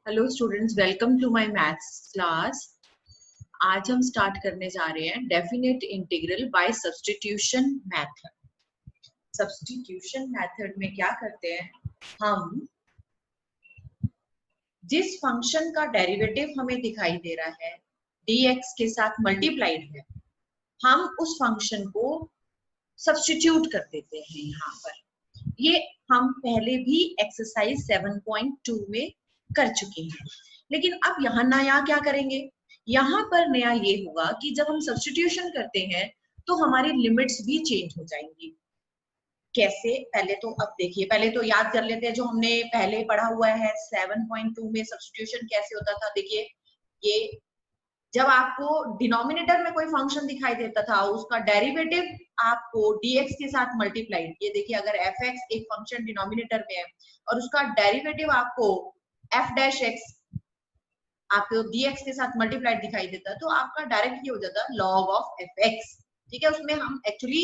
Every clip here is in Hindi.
Hello students, welcome to my maths class. आज हम स्टार्ट करने जा रहे हैं definite integral by substitution method. Substitution method में क्या करते हैं, हम जिस फंक्शन का डेरिवेटिव हमें दिखाई दे रहा है dx के साथ मल्टीप्लाइड है, हम उस फंक्शन को सब्स्टिट्यूट कर देते हैं यहाँ पर। ये हम पहले भी एक्सरसाइज 7.2 में कर चुके हैं, लेकिन अब यहाँ नया क्या करेंगे, यहाँ पर नया ये होगा कि जब हम सब्स्टिट्यूशन करते हैं तो हमारी लिमिट्स भी चेंज हो जाएंगी। कैसे, पहले तो अब देखिए, पहले तो याद कर लेते हैं जो हमने पहले पढ़ा हुआ है 7.2 में सब्स्टिट्यूशन कैसे होता था। देखिए, ये जब आपको डिनोमिनेटर में कोई फंक्शन दिखाई देता था, उसका डेरिवेटिव आपको dx के साथ मल्टीप्लाइड, ये देखिए अगर fx एक फंक्शन डिनोमिनेटर में है और उसका डेरिवेटिव आपको f डैश x आपको dx के साथ मल्टीप्लाइड दिखाई देता, तो आपका डायरेक्ट ये हो जाता log ऑफ fx। ठीक है, उसमें हम एक्चुअली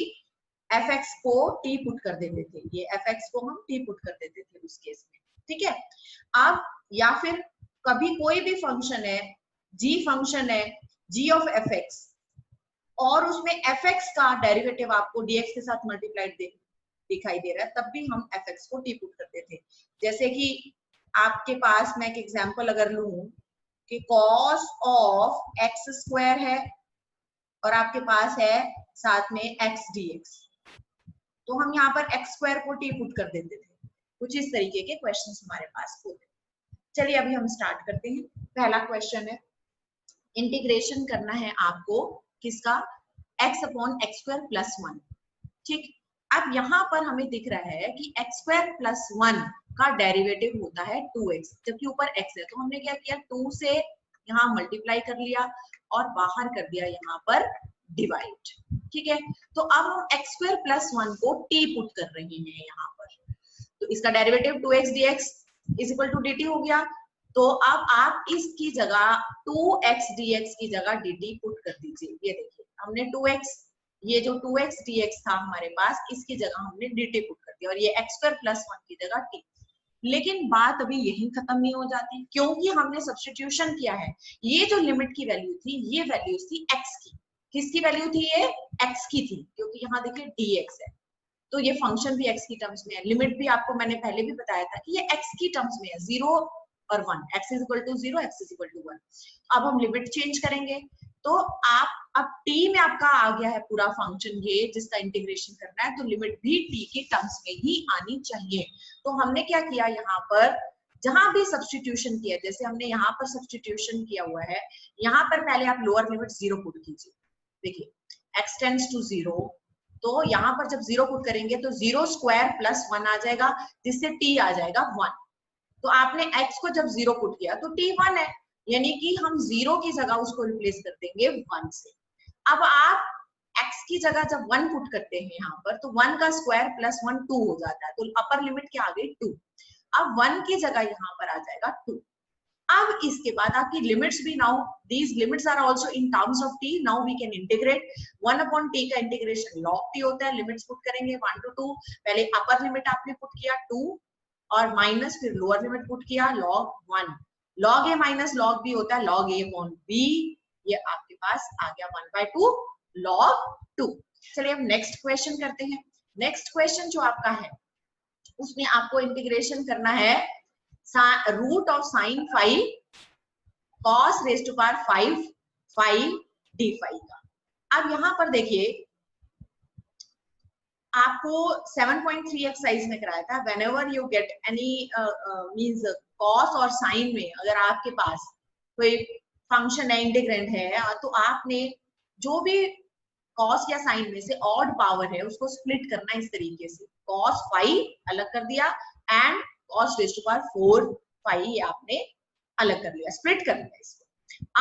fx को t पुट कर देते थे, ये fx को हम t पुट कर देते थे उस केस में। ठीक है, अब या फिर कभी कोई भी फंक्शन है, g फंक्शन है, g ऑफ fx, और उसमें fx का डेरिवेटिव आपको dx के साथ मल्टीप्लाइड दिखाई दे रहा है, तब भी हम fx को t पुट करते थे। जैसे कि आपके पास मैं एक एग्जांपल अगर लूं कि cos ऑफ x स्क्वायर है और आपके पास है साथ में x dx, तो हम यहाँ पर x स्क्वायर को t पुट कर देते थे। कुछ इस तरीके के क्वेश्चंस हमारे पास होते हैं। चलिए अभी हम स्टार्ट करते हैं। पहला क्वेश्चन है, इंटीग्रेशन करना है आपको किसका, x upon x square plus 1। ठीक, अब यहाँ पर हमें दिख रहा है कि एक्स स्क्वायर प्लस 1 का डेरिवेटिव होता है 2x, जबकि ऊपर x है, तो हमने क्या किया, 2 से यहाँ मल्टीप्लाई कर लिया और बाहर कर दिया यहाँ पर डिवाइड। ठीक है, तो अब हम एक्स स्क्वायर प्लस 1 को t पुट कर रहे हैं यहाँ पर, तो इसका derivative 2x dx is equal to dt हो गया। तो अब आप इसकी जगह 2x dx की जगह dt पुट कर दीजिए। ये देखिए हमने 2x, ये जो 2x dx था हमारे पास, इसकी जगह हमने dt पुट कर दिया, और ये x स्क्वायर प्लस 1 की जगह t। लेकिन बात अभी यही खत्म नहीं हो जाती, क्योंकि हमने सब्स्टिट्यूशन किया है। ये जो लिमिट की वैल्यू थी, ये वैल्यूज थी x की। किसकी वैल्यू थी, ये x की थी, क्योंकि यहाँ देखिए dx है, तो ये फंक्शन भी x की टर्म्स में है। लिमिट भी आपको मैंने पहले भी बताया था कि ये x की टर्म्स में है, 0 और 1, x is equal to 0, x is equal to 1। अब हम लिमिट चेंज करेंगे, तो आप अब t में आपका आ गया है पूरा फंक्शन ये जिसका इंटीग्रेशन करना है, तो लिमिट भी t के टर्म्स में ही आनी चाहिए। तो हमने क्या किया, यहाँ पर जहां भी सब्स्टिट्यूशन किया, जैसे हमने यहाँ पर सब्स्टिट्यूशन किया हुआ है, यहाँ पर पहले आप लोअर लिमिट 0 पुट कीजिए। देखिए x टेंड्स टू 0, तो यहाँ पर जब 0 पुट करेंगे तो 0 स्क्वायर प्लस 1 आ जाएगा, जिससे t आ जाएगा 1। तो आपने x को जब 0 पुट किया तो t 1 है, यानी कि हम 0 की जगह उसको रिप्लेस कर देंगे 1 से। अब आप x की जगह जब 1 पुट करते हैं यहाँ पर, तो 1 का स्क्वायर प्लस 1 2 हो जाता है, तो अपर लिमिट क्या आ गई 2। अब 1 की जगह यहाँ पर आ जाएगा 2। अब इसके बाद आपकी लिमिट्स भी, now these limits are also in terms of t, now we can integrate. 1 upon t का इंटीग्रेशन log t होता है। लिमिट्स पुट करेंगे 1 to 2, पहले अपर लिमिट आपने पुट किया 2 और माइनस, फिर लोअर लिमिट पुट किया log 1। log a minus log b होता है log a अपॉन b, ये आपके पास आ गया 1/2 log 2। चलिए हम नेक्स्ट क्वेश्चन करते हैं। नेक्स्ट क्वेश्चन जो आपका है, उसमें आपको इंटीग्रेशन करना है root of sine 5 cos raise to power 5 d5 का। अब यहाँ पर देखिए, आपको 7.3 एक्सरसाइज में कराया था, whenever you get any means cos और sin में अगर आपके पास कोई फंक्शन है, इंटीग्रेंड है, तो आपने जो भी cos या sin में से ऑड पावर है उसको स्प्लिट करना इस तरीके से, cos 5 अलग कर दिया and cos raise to power 4 ये आपने अलग कर लिया, स्प्लिट कर लिया इसको।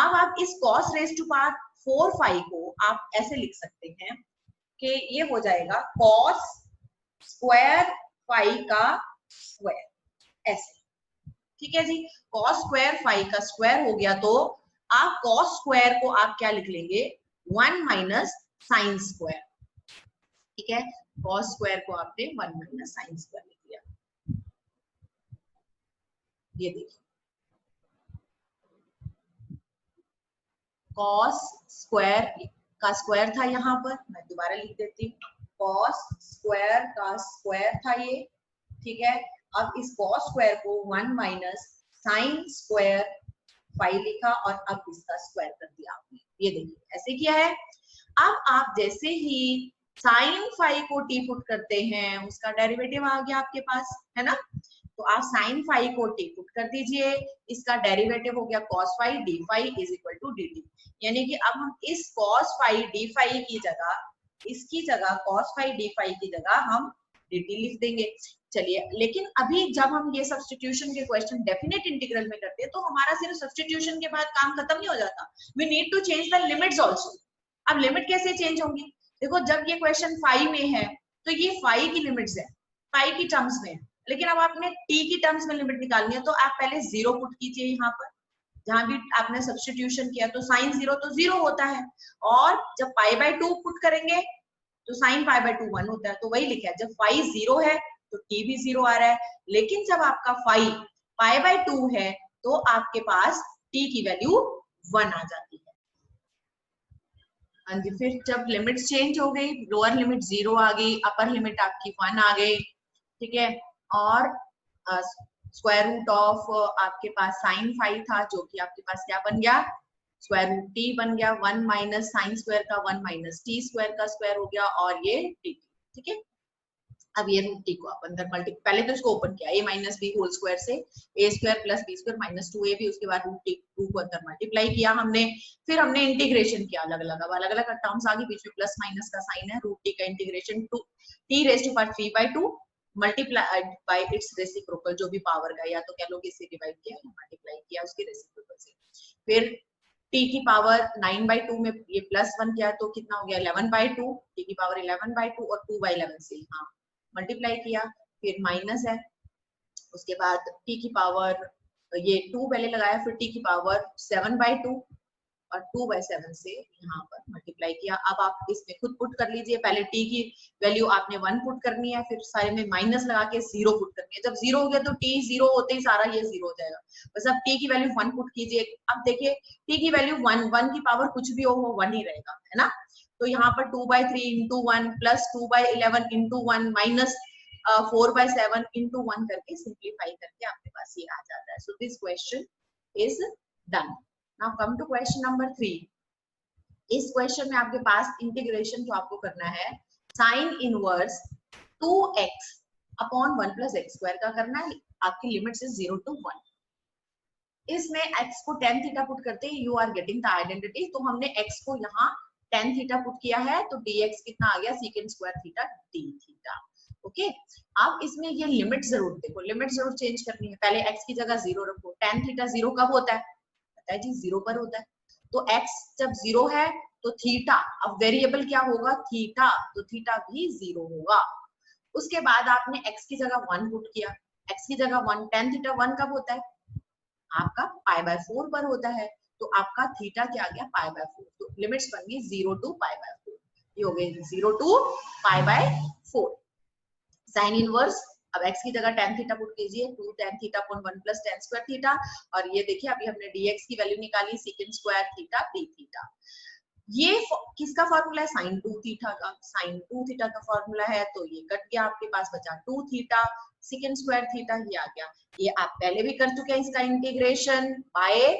अब आप इस cos रेज टू पावर 4 को आप ऐसे लिख सकते हैं कि ये हो जाएगा cos स्क्वायर 5 का स्क्वायर, ऐसे। ठीक है जी, cos स्क्वायर 5 का स्क्वायर हो गया, तो आप cos स्क्वायर को आप क्या लिख लेंगे, 1 माइनस साइन स्क्वायर। ठीक है, cos स्क्वायर को आपने 1 माइनस साइन स्क्वायर लिख लिया। ये देखिए कॉस स्क्वायर का स्क्वायर था यहाँ पर, मैं दोबारा लिख देती हूँ, कॉस स्क्वायर का स्क्वायर था ये, ठीक है। अब इस कॉस स्क्वायर को 1 माइनस साइन स्क्वायर फाइव लिखा और अब इसका स्क्वायर कर दिया आपने, ये देखिए ऐसे किया है। अब आप जैसे ही साइन फाइव को टी पुट करते हैं उसका डेरिवेटिव आ गया आपके पास, है ना। तो आप साइन फाइव को टी पुट कर दीजिए, इसका डेरिवेटिव हो गया cos five D five is equal to D T, यानी कि अब हम इस कॉस फाइव डी फाइव की जगह, इसकी जगह कॉस फाइव डी फाइव की जगह हम डी टी लिख देंगे। चलिए, लेकिन अभी जब हम ये सब्स्टिट्यूशन के क्वेश्चन डेफिनेट इंटीग्रल में करते हैं तो हमारा सिर्फ सब्स्टिट्यूशन के बाद काम खत्म नहीं हो जाता, we need to change the limits also. अब लिमिट कैसे चेंज होंगी, देखो जब ये क्वेश्चन 5 में है तो ये 5 की लिमिट्स है, 5 की टर्म्स में है, लेकिन अब आपने t की टर्म्स में लिमिट निकालनी है तो आप पहले 0 पुट कीजिए यहाँ पर, जहां भी आपने सब्स्टिट्यूशन किया तो साइन 0 तो 0 होता है, और जब π/2 पुट करेंगे तो साइन π/2 1 होता है, तो वही लिखा है, जब फाइ 0 है तो t भी 0 आ रहा है, लेकिन जब आपका फाइ π/2 है तो आपके पास t की वैल्यू 1 आ जाती है। हाँ जी, फिर जब लिमिट चेंज हो गई, लोअर लिमिट 0 आ गई, अपर लिमिट आपकी 1 आ गई, ठीक है, और स्क्वायर रूट ऑफ आपके पास साइन फाइव था जो कि आपके पास क्या बन गया, स्क्वायर रूट टी बन गया, 1 माइनस साइन स्क्वायर का 1 माइनस टी स्क्वायर का स्क्वायर हो गया, और ये टी, ठीक है। अब ये रूट टी को आप अंदर पहले तो इसको ओपन किया, a minus B whole square से a square plus B square minus 2ab, उसके बाद रूट टी 2 को अंदर मल्टीप्लाई किया हमने, फिर हमने इंटीग्रेशन किया अलग अलग, अब अलग अलग टर्म्स आ गई, बीच में प्लस माइनस का साइन है, रूट टी का integration to T raise to power 3/2 multiply by its reciprocal, जो भी पावर का, या तो कह लो कि इसे डिवाइड किया या मल्टीप्लाई किया उसके रेसिप्रोकल से, फिर t की पावर 9/2 में ये प्लस 1 किया तो कितना हो गया 11/2, t की पावर 11/2 और 2/11 से यहाँ मल्टीप्लाई किया, फिर माइनस है, उसके बाद t की पावर ये 2 पहले लगाया, फिर t की पावर 7/2 और 2/7 से यहाँ पर मल्टीप्लाई किया। अब आप इसमें खुद पुट कर लीजिए, पहले t की वैल्यू आपने 1 पुट करनी है, फिर सारे में माइनस लगा के 0 पुट करनी है, जब 0 हो गया तो t 0 होते ही सारा ये 0 हो जाएगा, बस अब t की वैल्यू 1 पुट कीजिए। अब देखिए t की वैल्यू 1 की पावर कुछ भी हो 1 ही रहेगा, है ना, तो यहाँ पर 2/3 into 1 plus 2/11 into 1 minus 4/7 into 1 करके सिंप्लीफाई करके आपके पास ये आ जाता है। So this question is done. Now come to question number 3। इस क्वेश्चन में आपके पास इंटीग्रेशन जो आपको करना है sine inverse 2x upon 1 plus x square का करना है, आपकी लिमिट से 0 to 1। इसमें x को tan थीटा पुट करते हैं, you are getting the identity, तो हमने x को यहाँ tan थीटा पुट किया है तो dx कितना आ गया second square theta d theta, okay. अब इसमें ये लिमिट जरूर देखो, लिमिट जरूर चेंज करनी है, पहले x की जगह 0 रखो, tan थीटा 0 कब होता है, पता है जी 0 पर होता है, तो x जब 0 है तो थीटा, अब वेरिएबल क्या होगा थीटा, तो थीटा भी 0 होगा। उसके बाद आपने x की जगह 1 पुट किया, x की जगह 1, tan थीटा 1 कब होता है, आपका π/4 पर होता है, तो आपका थीटा क्या आ गया π/4, तो लिमिट्स बन गई 0 to π/4, ये हो गई 0 to π/4। साइन इनवर्स, अब x की जगह tan थीटा पुट कीजिए, 2 tan theta upon 1 plus tan square theta, और ये देखिए अभी हमने dx की वैल्यू निकाली second square theta d theta. ये किसका फॉर्मूला है, साइन 2 थीटा का, साइन 2 थीटा का फॉर्मूला है, तो ये कट गया, आपके पास बचा 2 थीटा सेकंड स्क्वायर थीटा, ये आ गया। ये आप पहले भी कर चुके हैं, इसका इंटीग्रेशन बाय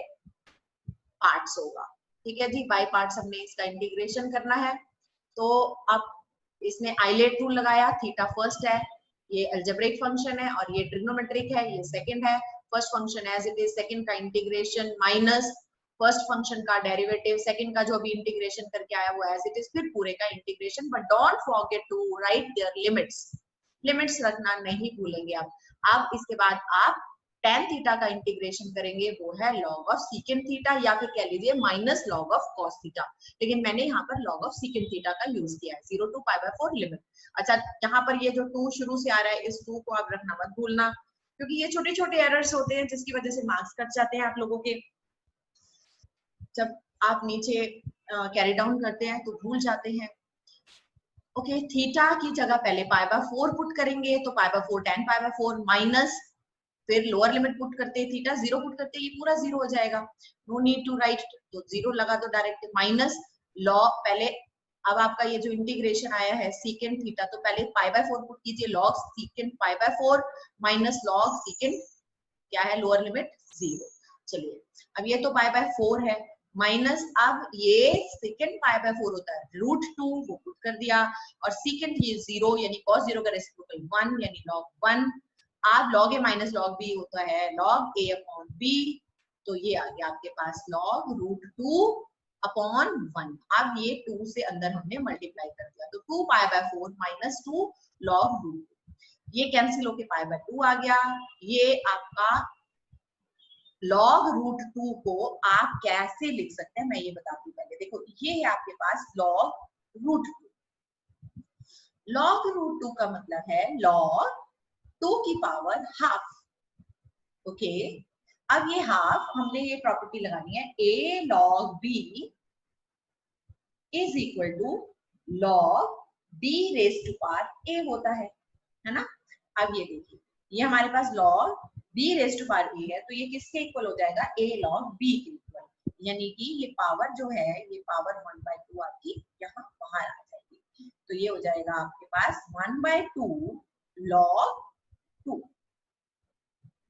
पार्ट्स होगा, ठीक है जी, बाय पार्ट्स हमने इसका इंटीग्रेशन करना है। तो अब इसमें आइलेट रूल लगाया, थीटा फर्स्ट है, ये अलजेब्रिक फंक्शन है, और ये ट्रिग्नोमेट्रिक है, ये सेकंड है, first function as it is, second का इंटीग्रेशन माइनस फर्स्ट फंक्शन का डेरिवेटिव, सेकंड का जो अभी इंटीग्रेशन करके आया वो एज इट इज, फिर पूरे का integration, but don't forget to write their limits, limits रखना नहीं भूलेंगे आप। अब इसके बाद आप tan थीटा का इंटीग्रेशन करेंगे, वो है log ऑफ secant थीटा, या फिर कह लीजिए minus log of cos theta, लेकिन मैंने यहाँ पर log ऑफ secant थीटा का यूज किया है, 0 to π/4 लिमिट। अच्छा, यहाँ पर ये जो 2 शुरू से आ रहा है, इस 2 को आप रखना मत भूलना, क्योंकि ये छोटे छोटे एरर्स होते हैं जिसकी वजह से मार्क्स कट जाते हैं आप लोगों के, जब आप नीचे कैरी डाउन करते हैं तो भूल जाते हैं। ओके, थीटा की जगह पहले π/4 पुट करेंगे, तो π/4 tan π/4 माइनस फिर लोअर लिमिट पुट करते थीटा 0 पुट करते ये पूरा 0 हो जाएगा, नो नीड टू राइट, तो 0 लगा दो डायरेक्ट, माइनस लॉग पहले, अब आपका ये जो इंटीग्रेशन आया है सीकेंड थीटा, तो पहले π/4 पुट कीजिए, log secant π/4 minus log secant क्या है लोअर लिमिट 0। चलिए अब ये तो π/4 है, माइनस अब ये सेकंड π/4 होता है √2 वो पुट कर दिया, और सेकंड ये 0 यानी cos 0 का रेसिप्रोकल 1 यानी log 1, आप log a minus log b होता है log a अपॉन b, तो ये आ गया आपके पास log √2 अपॉन 1। अब ये 2 से अंदर हमने मल्टीप्लाई कर दिया, तो 2 π/4 माइनस 2 log √2, ये कैंसिल होके π/2 आ गया। ये आपका log √2 को आप कैसे लिख सकते हैं मैं ये बताती हूँ पहले। देखो ये है आपके पास log √2, log √2 का मतलब है log 2 की पावर हाफ, ओके। अब ये हाफ हमने ये प्रॉपर्टी लगानी है a log b is equal to log b raise to power a होता है ना। अब ये देखिए ये हमारे पास log b raise to power a है, तो ये किसके इक्वल हो जाएगा a log b के इक्वल, यानी कि ये पावर जो है ये पावर 1/2 आपकी यहाँ बाहर आ जाएगी, तो ये हो जाएगा आपके पास 1/2 log 2,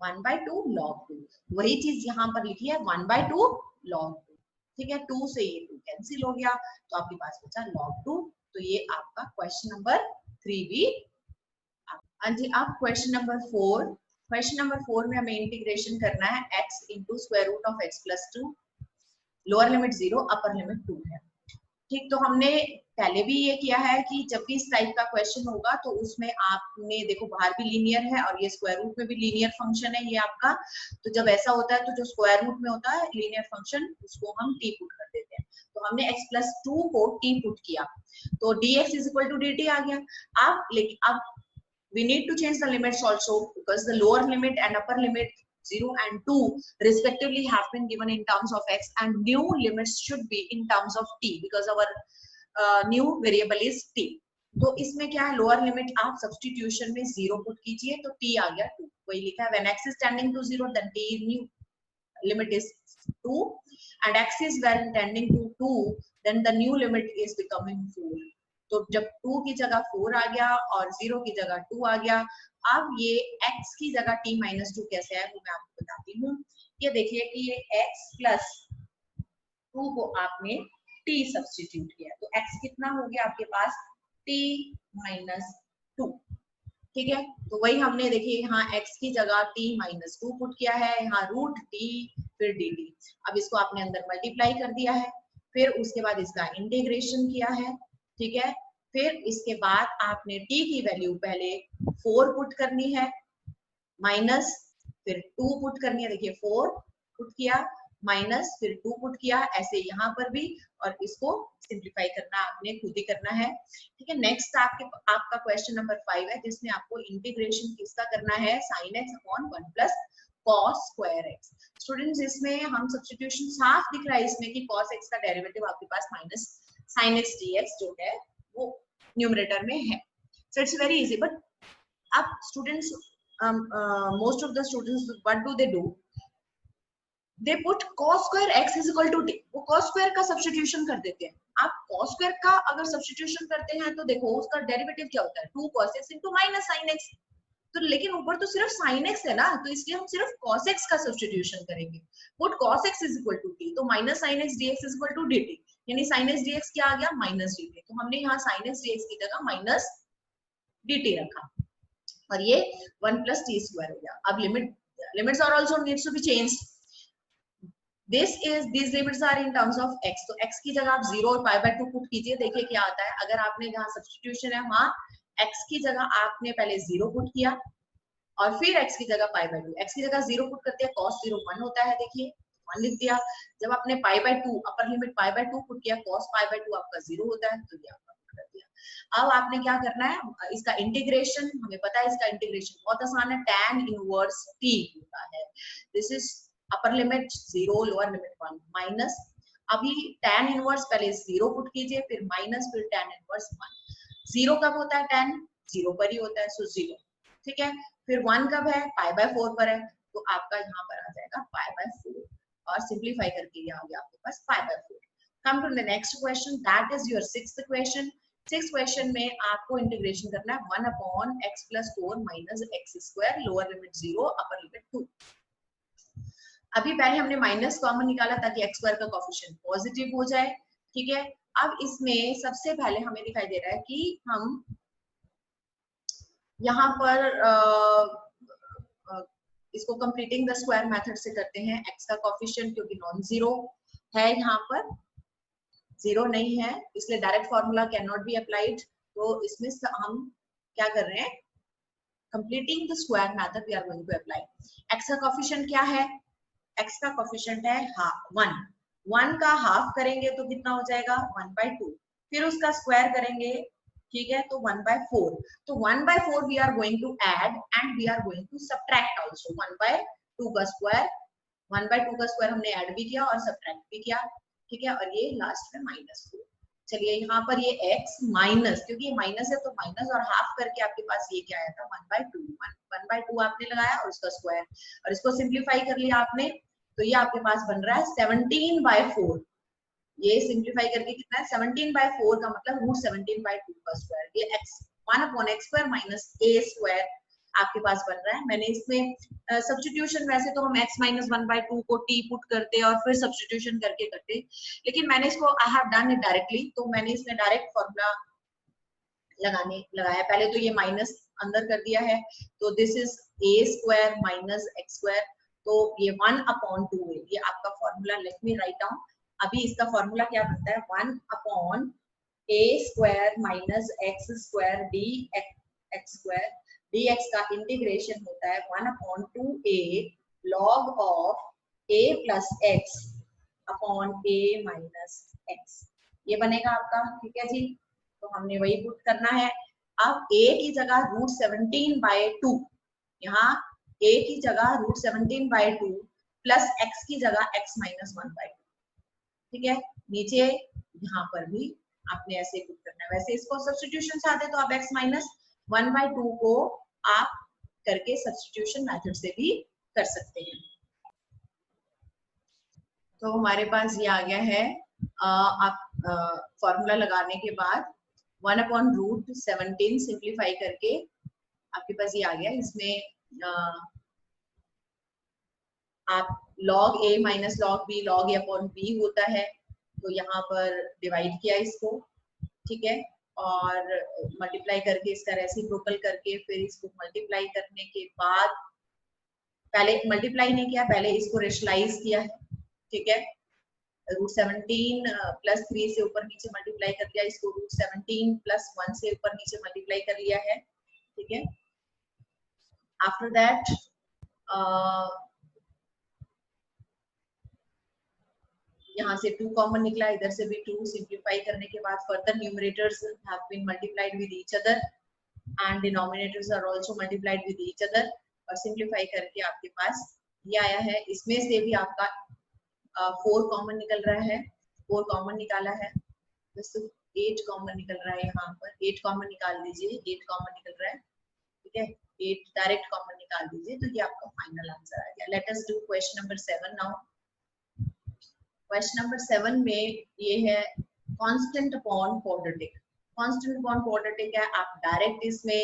1/2 log 2, वही चीज यहाँ पर लिखी है 1/2 log 2, ठीक है। 2 से ये 2 कैंसिल हो गया, तो आपके पास बचा log 2, तो ये आपका क्वेश्चन नंबर 3 भी। हाँ जी, अब क्वेश्चन नंबर 4, क्वेश्चन नंबर 4 में हमें इंटीग्रेशन करना है x into square root of x plus 2, lower limit 0 upper limit 2 है, ठीक। तो हमने पहले भी ये किया है कि जब भी इस टाइप का क्वेश्चन होगा तो उसमें आपने देखो बाहर भी लीनियर है और ये स्क्वायर रूट में भी लीनियर फंक्शन है ये आपका, तो जब ऐसा होता है तो जो स्क्वायर रूट में होता है लीनियर फंक्शन उसको हम t पुट कर देते हैं, तो हमने x प्लस 2 को t पुट किया तो dx is equal to dt आ गया। अब लेकिन अब we need to change the limits also because the lower limit and upper limit 0 and 2 respectively have been given in terms of x and new limits should be in terms of t because our new variable is t। तो इसमें क्या है लोअर लिमिट आप सब्स्टिट्यूशन में 0 पुट कीजिए तो t आ गया 2, वही लिखा है when x is tending to 0 then t new limit is 2 and x is when tending to 2 then the new limit is becoming 4, तो जब 2 की जगह 4 आ गया और 0 की जगह 2 आ गया, अब ये x की जगह t माइनस 2 कैसे है वो मैं आपको बताती हूँ। ये देखिए कि ये x प्लस 2 को आपने t सब्स्टिट्यूट किया तो x कितना हो गया आपके पास t माइनस 2, ठीक है। तो वही हमने देखिए यहाँ x की जगह t माइनस 2 पुट किया है, यहाँ रूट t फिर dt, अब इसको आपने अंदर मल्टीप्लाई कर दिया है, फिर उसके बाद इसका इंटीग्रेशन किया है, ठीक है। फिर इसके बाद आपने t की वैल्यू पहले 4 पुट करनी है माइनस फिर 2 पुट करनी है, देखिए 4 पुट किया माइनस फिर 2 पुट किया, ऐसे यहाँ पर भी, और इसको सिंप्लीफाई करना आपने खुद ही करना है, ठीक है। नेक्स्ट आपका क्वेश्चन नंबर 5 है जिसमें आपको इंटीग्रेशन किसका करना है sin x upon 1 plus cos square x। Students इसमें हम सब्स्टिट्यूशन साफ दिख रहा है इसमें कि cos x का डेरिवेटिव आपके पास माइनस sin x dx जो है वो न्यूमरेटर में है, so it's very easy। but अब students most of the students what do, they put cos square x is equal to t, वो cos square का सब्स्टिट्यूशन कर देते हैं। आप cos square का अगर सब्स्टिट्यूशन करते हैं तो देखो उसका डेरिवेटिव क्या होता है 2 cos x into minus sin x, तो लेकिन ऊपर तो सिर्फ sin x है ना, तो इसलिए हम सिर्फ cos x का सब्स्टिट्यूशन करेंगे। put cos x is equal to t, तो minus sin x dx is equal to dt, यानी sin x dx क्या आ गया माइनस dt, तो हमने यहाँ sin x dx की जगह माइनस dt रखा और ये 1 plus t square हो गया। अब limits are also needs to be changed, these limits are in terms of x, तो x की जगह आप 0 और π/2 पुट कीजिए, देखिए क्या आता है। अगर आपने जहाँ सब्स्टिट्यूशन है वहां x की जगह आपने पहले 0 पुट किया और फिर x की जगह π/2, x की जगह 0 पुट करते हैं cos 0 1 होता है, देखिए 1 लिख दिया। जब आपने π/2 अपर लिमिट π/2 पुट किया cos π/2 आपका 0 होता है, तो ये आपका पुट कर दिया। अब आपने क्या करना है इसका इंटीग्रेशन, हमें पता है इसका इंटीग्रेशन बहुत आसान है, tan इनवर्स t होता है, this is upper limit 0 lower limit 1 minus, अभी tan इनवर्स पहले 0 पुट कीजिए फिर माइनस फिर tan इनवर्स 1, 0 कब होता है tan 0 पर ही होता है, सो 0 ठीक है। फिर 1 कब है, पाई बाय 4 पर है, तो आपका यहाँ पर आ जाएगा पाई बाय 4 और सिंप्लीफाई करके ये आ गया आपके पास pi by 4। Come to the next question, that is your sixth question. Six question में आपको इंटीग्रेशन करना है 1 upon x plus 4 minus x square, lower limit 0 upper limit 2। अभी पहले हमने माइनस कॉमन निकाला ताकि एक्स स्क्वायर का कोफिशिएंट पॉजिटिव हो जाए, ठीक है। अब इसमें सबसे पहले हमें दिखाई दे रहा है कि हम यहाँ पर इसको कंप्लीटिंग द स्क्वायर मेथड से करते हैं। एक्स का कोफिशिएंट क्योंकि नॉन जीरो है, यहाँ पर जीरो नहीं है, इसलिए direct formula can not be applied. तो इसमें हम क्या कर रहे हैं, completing the square method we are going to apply. X का कोफिशिएंट क्या है, एक्स का कोफिशिएंट है 1। 1 का हाफ करेंगे तो कितना हो जाएगा 1/2, फिर उसका स्क्वायर करेंगे, ठीक है, तो 1/4। तो 1/4 we are going to add and we are going to subtract also. 1/2 का स्क्वायर, 1/2 का स्क्वायर हमने ऐड भी किया और सब्ट्रैक्ट भी किया, ठीक है। और ये लास्ट में -4। चलिए यहाँ पर ये x माइनस, क्योंकि ये माइनस है तो माइनस और हाफ करके आपके पास ये क्या आया था 1/2। 1/2 आपने लगाया और उसका स्क्वायर, और इसको सिंप्लीफाई कर लिया आपने, तो ये आपके पास बन रहा है 17/4। ये सिंप्लीफाई करके कितना है 17/4 का मतलब √17/2 का स्क्वायर। ये x 1 upon x square minus a square आपके पास बन रहा है। मैंने इसमें सब्स्टिट्यूशन, वैसे तो हम x माइनस 1/2 को t पुट करते और फिर सब्स्टिट्यूशन करके करते, लेकिन मैंने इसको I have done it directly, तो मैंने इसमें डायरेक्ट फॉर्मूला लगाया। पहले तो ये माइनस अंदर कर दिया है, तो this is a square minus x square, तो ये 1/2 है, ये आपका formula. Let me write down. अभी इसका फॉर्मूला क्या बनता है, 1/a square minus x square D x square, dx का इंटीग्रेशन होता है 1/2a log of a plus x upon a minus x। ये बनेगा आपका, ठीक है जी। तो हमने वही पुट करना है। अब a की जगह √17/2, यहाँ a की जगह √17/2 प्लस x की जगह x माइनस 1/2, ठीक है। नीचे यहाँ पर भी आपने ऐसे पुट करना है। वैसे इसको सब्स्टिट्यूशन चाहते तो आप x माइनस 1/2 को आप करके सब्स्टिट्यूशन मेथड से भी कर सकते हैं। तो हमारे पास ये आ गया है, आप फॉर्मूला लगाने के बाद 1/√17 सिंप्लीफाई करके आपके पास ये आ गया। इसमें आप log a minus log b, log a upon b होता है, तो यहाँ पर डिवाइड किया इसको, ठीक है, और मल्टीप्लाई करके इसका रेसिप्रोकल करके फिर इसको मल्टीप्लाई करने के बाद, पहले मल्टीप्लाई नहीं किया, पहले इसको रेशनलाइज किया है, ठीक है। √17 प्लस 3 से ऊपर नीचे मल्टीप्लाई कर लिया, इसको √17 प्लस 1 से ऊपर नीचे मल्टीप्लाई कर लिया है, ठीक है। आफ्टर दैट यहाँ से 2 कॉमन निकला, इधर से भी 2, सिंप्लीफाई करने के बाद further numerators have been multiplied with each other and denominators are also multiplied with each other, और सिंप्लीफाई करके आपके पास ये आया है। इसमें से भी आपका 4 कॉमन निकल रहा है, 4 कॉमन निकाला है, बस 8 कॉमन निकल रहा है। यहाँ पर 8 कॉमन निकाल दीजिए, 8 कॉमन निकल रहा है, ठीक है। 8 डायरेक्ट कॉमन निकाल दीजिए, तो ये आपका फाइनल आंसर आ गया। Let us do question number 7 now. Question number 7 में ये है constant upon quadratic. Constant upon quadratic है, आप डायरेक्ट इसमें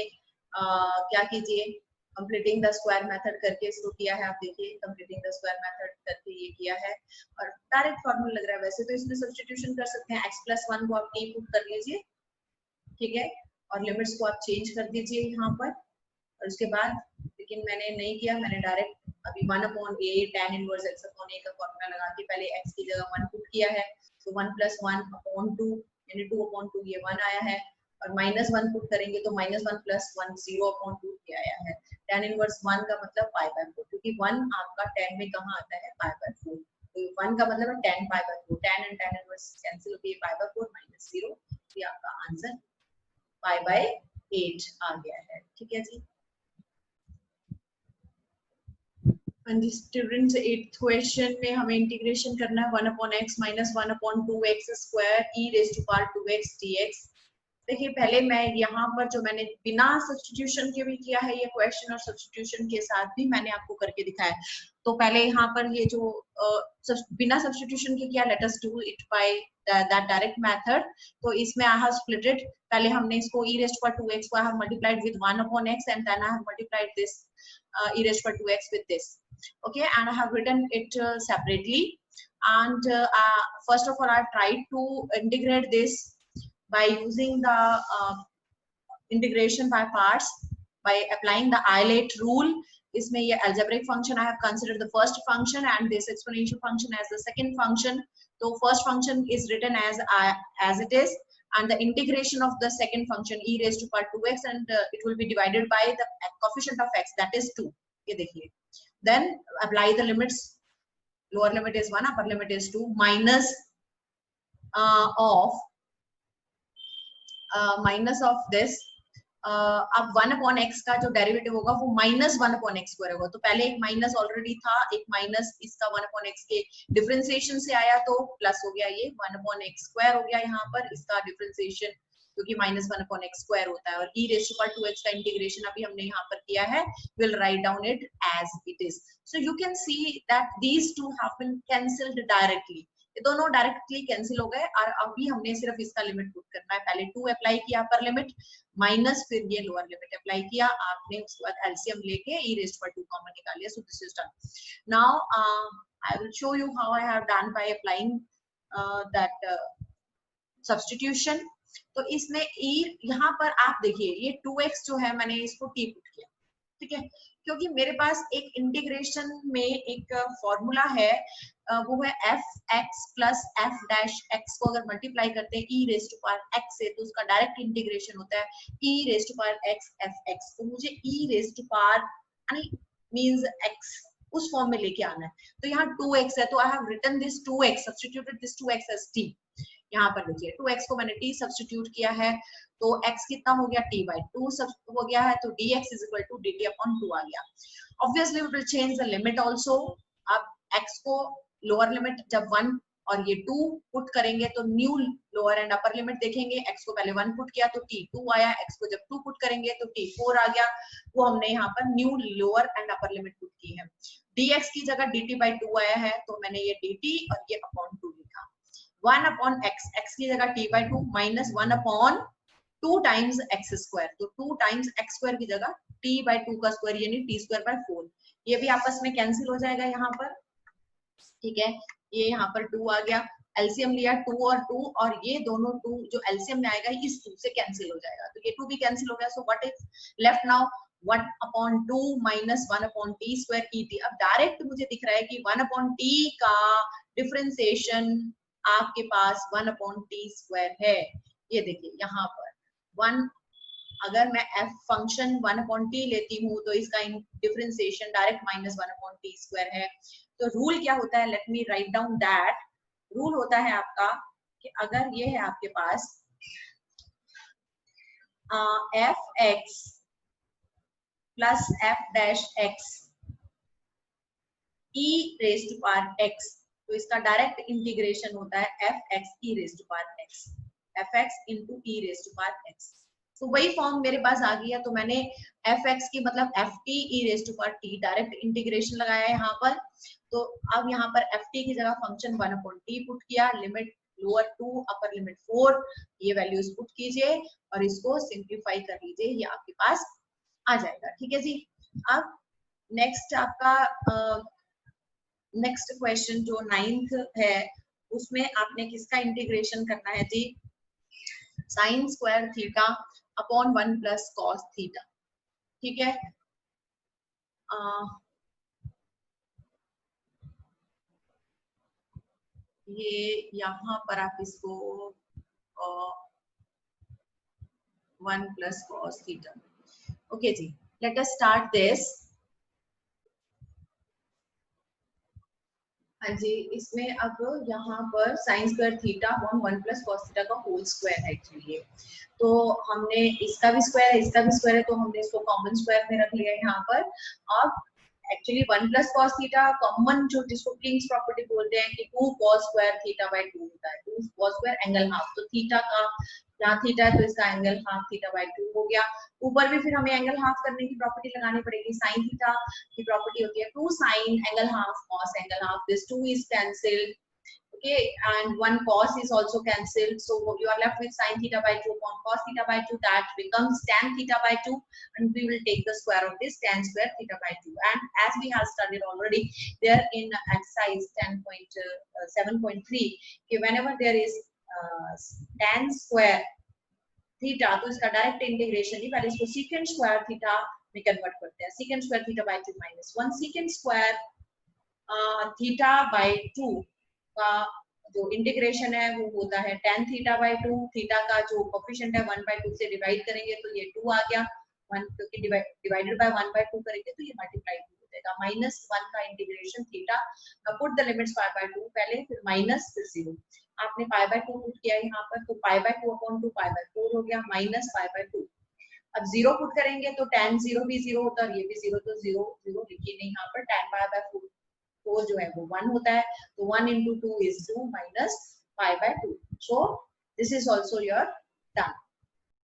क्या कीजिए, कंप्लीटिंग द स्क्वायर मेथड करके इसको किया है। आप देखिए कंप्लीटिंग द स्क्वायर मेथड करके ये किया है और डायरेक्ट फॉर्मूला लग रहा है। वैसे तो इसमें सब्स्टिट्यूशन कर सकते हैं, x प्लस 1 को आप t पुट कर लीजिए, ठीक है, और लिमिट्स को आप चेंज कर दीजिए यहाँ पर, और उसके बाद, लेकिन मैंने नहीं किया, मैंने डायरेक्ट अभी 1/a tan inverse x upon a का फॉर्मूला लगा के पहले x की जगह 1 पुट किया है, तो 1 + 1/2 यानी 2/2 ये 1 आया है, और -1 पुट करेंगे तो -1 + 1 0/2 ये आया है। tan इनवर्स 1 का मतलब π/4, क्योंकि 1 आपका tan में कहाँ आता है π/4, तो 1 का मतलब है tan π/4, tan and tan inverse cancel होके π/4 -0, ये आपका आंसर π/8 आ गया है, ठीक है जी। स्टूडेंट्स 8th क्वेश्चन में हमें इंटीग्रेशन करना है 1/x - 1/2x² e⁻² 2x dx। देखिए पहले मैं यहाँ पर जो मैंने बिना सब्स्टिट्यूशन के भी किया है ये क्वेश्चन, और सब्स्टिट्यूशन के साथ भी मैंने आपको करके दिखाया। तो पहले यहाँ पर ये जो बिना सब्स्टिट्यूशन के किया, let us do it by that direct method. तो इसमें आई हैव स्प्लिट इट, पहले हमने इसको e raised to 2x को I have multiplied with 1 upon x, and then I have multiplied this e raised to 2x with this. Okay, and I have written it separately. And first of all, I tried to integrate this by using the integration by parts, by applying the Eilert rule. इसमें ये algebraic function I have considered the first function and this exponential function as the second function. So first function is written as it is, and the integration of the second function e raised to power 2x, and it will be divided by the coefficient of x, that is 2. ये देखिए, then apply the limits. Lower limit is 1, upper limit is 2, minus of this. अब 1 upon x का जो डेरिवेटिव होगा वो -1 upon x स्क्वायर होगा। तो पहले एक माइनस ऑलरेडी था, एक माइनस इसका 1 upon x के डिफरेंशिएशन से आया तो प्लस हो गया, ये 1 upon x स्क्वायर हो गया यहाँ पर इसका डिफरेंशिएशन, क्योंकि -1 upon x स्क्वायर होता है। और e raised to power 2x का इंटीग्रेशन अभी हमने यहाँ पर किया है, we'll write down it as it is. So you can see that these two have been cancelled directly. ये दोनों डायरेक्टली कैंसिल हो गए, और अभी हमने सिर्फ इसका लिमिट पुट करना है। पहले 2 अप्लाई किया अपर लिमिट, माइनस फिर ये लोअर लिमिट अप्लाई किया आपने, उसके बाद एलसीएम लेके e raised to 2 कॉमन निकाल लिया। So this is done. Now I will show you how I have done by applying that substitution. तो इसमें e यहाँ पर आप देखिए, ये 2x जो है मैंने इसको t पुट किया, ठीक है, क्योंकि मेरे पास एक इंटीग्रेशन में एक फॉर्मूला है, वो है f(x) plus f(x) को अगर मल्टीप्लाई करते हैं e raised to power x से, तो उसका डायरेक्ट इंटीग्रेशन होता है e raised to power x f(x). तो मुझे e raised to power यानी मींस x उस फॉर्म में लेके आना है। तो यहाँ 2x है, तो I have written this 2x, substituted this 2x as t। यहाँ पर देखिए 2x को मैंने t सब्स्टिट्यूट किया है, तो x कितना हो गया, t by 2 सब हो गया है, तो dx is equal to dt upon 2 आ गया। Obviously we will change the limit also। अब x को लोअर लिमिट जब 1 और ये 2 पुट करेंगे तो new lower and upper limit देखेंगे। x को पहले 1 पुट किया तो t 2 आया, x को जब 2 पुट करेंगे तो t 4 आ गया, वो हमने यहाँ पर new lower and upper limit put की है। dx की जगह dt by 2 आया है, तो मैंने ये dt और ये अपॉन 2 लिखा। 1 upon x, x की जगह t by 2 minus 1 upon 2 times x square, तो 2 टाइम्स x स्क्वायर की जगह t by 2 का स्क्वायर यानी t स्क्वायर by 4। ये भी आपस में कैंसिल हो जाएगा यहाँ पर, ठीक है, ये यहाँ पर 2 आ गया, एलसीएम लिया 2 और 2, और ये दोनों 2 जो एलसीएम में आएगा इस 2 से कैंसिल हो जाएगा, तो ये 2 भी कैंसिल हो गया। So what is left now, 1 upon 2 minus 1 upon t square et। अब डायरेक्ट मुझे दिख रहा है कि 1 upon t का डिफरेंशिएशन आपके पास 1 upon t स्क्वायर है। ये देखिए यहाँ पर 1, अगर मैं f फंक्शन 1 upon t लेती हूँ तो इसका differentiation direct -1 upon t square है। तो रूल क्या होता है, let me write down that rule होता है आपका कि अगर ये है आपके पास f(x) plus f(x) e raised to power x, तो इसका डायरेक्ट इंटीग्रेशन होता है f(x) e raised to power x, f(x) into e raised to power x। तो वही फॉर्म मेरे पास आ गया, तो मैंने f(x) की मतलब ft e raised to power t direct integration लगाया है यहाँ पर। तो अब यहाँ पर ft की जगह फंक्शन 1 upon t पुट किया, लिमिट लोअर 2 अपर लिमिट 4, ये वैल्यूज पुट कीजिए और इसको सिंप्लीफाई कर लीजिए, ये आपके पास आ जाएगा। ठीक है जी। अब नेक्स्ट आपका नेक्स्ट क्वेश्चन जो 9th है, उसमें आपने किसका इंटीग्रेशन करना है जी, sine square theta upon 1 plus cos theta. ठीक है, ये यहाँ पर आप इसको 1 प्लस कॉस थीटा। ओके जी, लेट अस स्टार्ट दिस। हाँ जी, इसमें अब यहाँ पर sine square theta upon 1 plus cos theta का होल स्क्वायर है एक्चुअली। तो हमने इसका भी स्क्वायर है, इसका भी स्क्वायर है, तो हमने इसको कॉमन स्क्वायर में रख लिया है यहाँ पर। अब actually 1 plus cos theta common जो जिसको प्रिंस प्रॉपर्टी बोलते हैं कि 2 कॉस स्क्वायर थीटा बाय 2 होता है, 2 कॉस स्क्वायर एंगल हाफ। तो थीटा का यहाँ थीटा है तो इसका एंगल हाफ थीटा बाय 2 हो गया। ऊपर भी फिर हमें एंगल हाफ करने की प्रॉपर्टी लगानी पड़ेगी। साइन थीटा की प्रॉपर्टी होती है 2 sign angle half cos angle half, this 2 is cancelled, okay, and one cos is also cancelled, so you are left with sin theta by 2 upon cos theta by 2, that becomes tan theta by 2, and we will take the square of this tan square theta by 2. And as we have studied already there in exercise 10.7.3 कि whenever there is tan square theta तो इसका डायरेक्ट इंटीग्रेशन ही, पहले इसको secant square theta में कन्वर्ट करते हैं। secant square theta by 2 minus 1 secant square theta by 2 का जो इंटीग्रेशन है वो होता है tan थीटा बाय 2, थीटा का जो कोफिशिएंट है 1/2 से डिवाइड करेंगे तो ये 2 आ गया, 1 क्योंकि डिवाइडेड बाय 1/2 करेंगे तो ये मल्टीप्लाई हो जाएगा, -1 का integration theta, put the limits π/2 पहले, फिर माइनस फिर 0, आपने π/2 पुट किया यहाँ पर तो π/2 अपॉन 2 π/4 हो गया माइनस π/2। अब 0 पुट करेंगे तो tan 0 भी 0 होता है और ये भी 0, तो 0 0 लिखिए नहीं यहाँ पर, tan π/4 4 जो है वो 1 होता है, तो 1 into 2 is 2 minus pi by 2. So this is also your done.